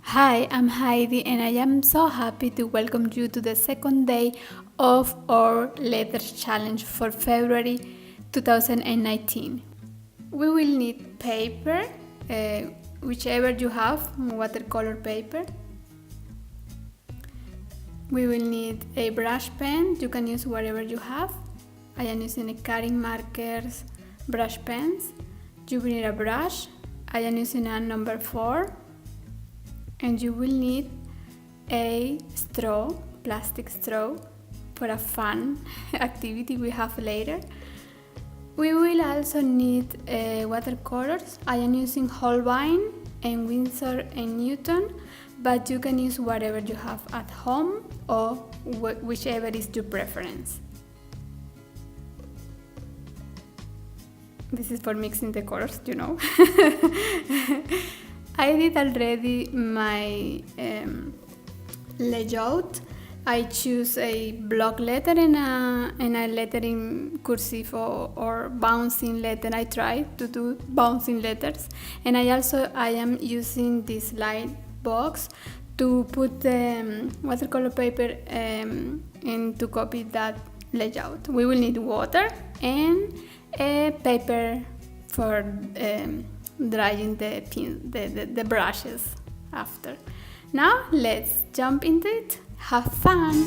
Hi, I'm Heidi, and I am so happy to welcome you to the second day of our letters challenge for February 2019. We will need paper, whichever you have, watercolor paper. We will need a brush pen. You can use whatever you have. I am using a cutting markers, brush pens. You will need a brush. I am using a number 4. And you will need a straw, plastic straw, for a fun activity we have later. We will also need watercolors. I am using Holbein and Winsor and Newton, but you can use whatever you have at home or whichever is your preference. This is for mixing the colors, you know. I did already my layout. I choose a block letter and a letter in cursive or bouncing letter. I try to do bouncing letters, and I am using this light box to put the watercolor paper and to copy that layout. We will need water and a paper for drying the brushes after. Now let's jump into it. Have fun!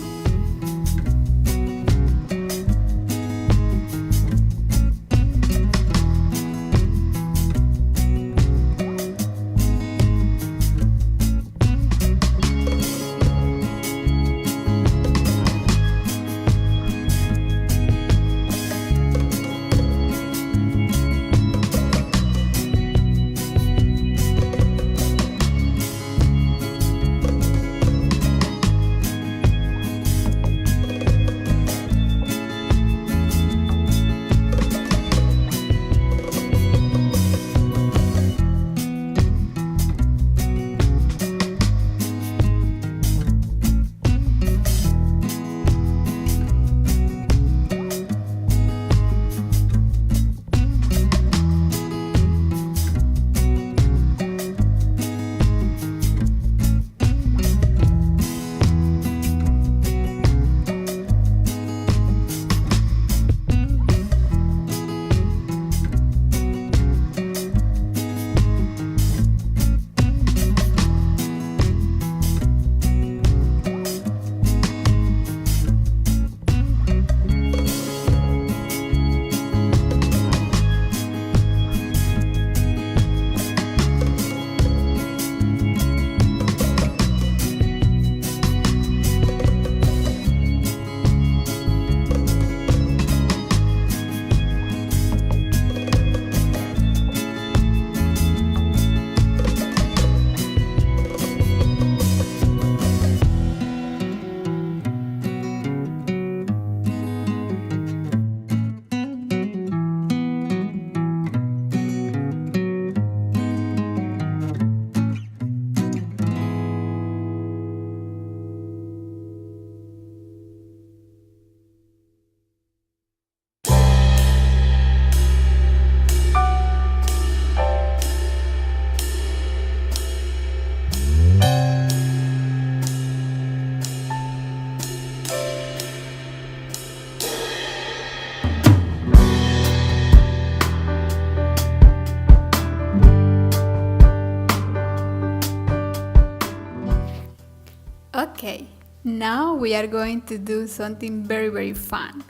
Okay, now we are going to do something very, very fun.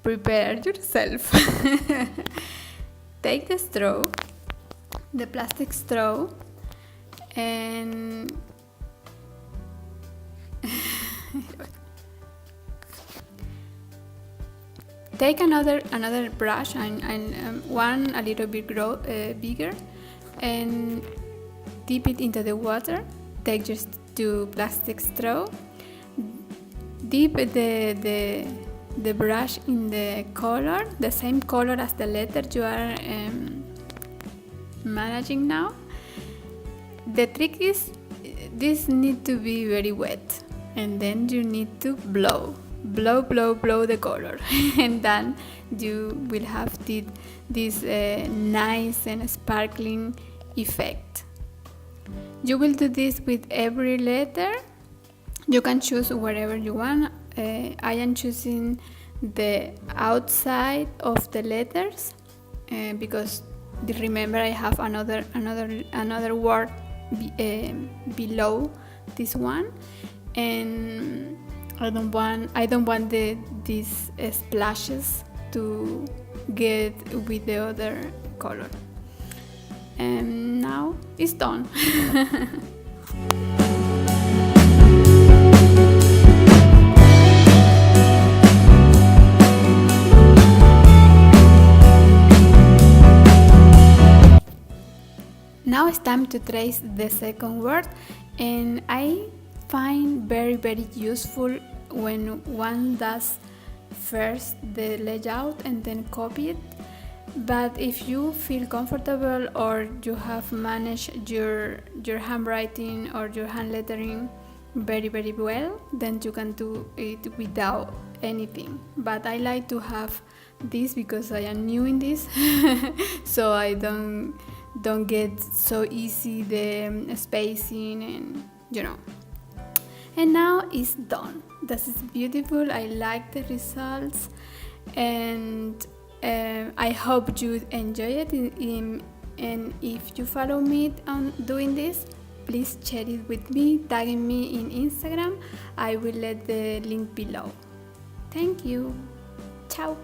Prepare yourself. Take the straw, the plastic straw, and take another brush and one a little bit bigger, and dip it into the water. Take just two plastic straw, dip the brush in the color, the same color as the letter you are managing now. The trick is this need to be very wet, and then you need to blow the color and then you will have this nice and sparkling effect. You will do this with every letter. You can choose wherever you want. I am choosing the outside of the letters because remember I have another word below this one, and I don't want these splashes to get with the other color. And now it's done. Now it's time to trace the second word, and I find very useful when one does first the layout and then copy it. But if you feel comfortable or you have managed your handwriting or your hand lettering very well, then you can do it without anything. But I like to have this because I am new in this, so I don't get so easy the spacing and And now it's done. This is beautiful. I like the results, and I hope you enjoy it. And if you follow me on doing this, please share it with me, tagging me in Instagram. I will let the link below. Thank you. Ciao.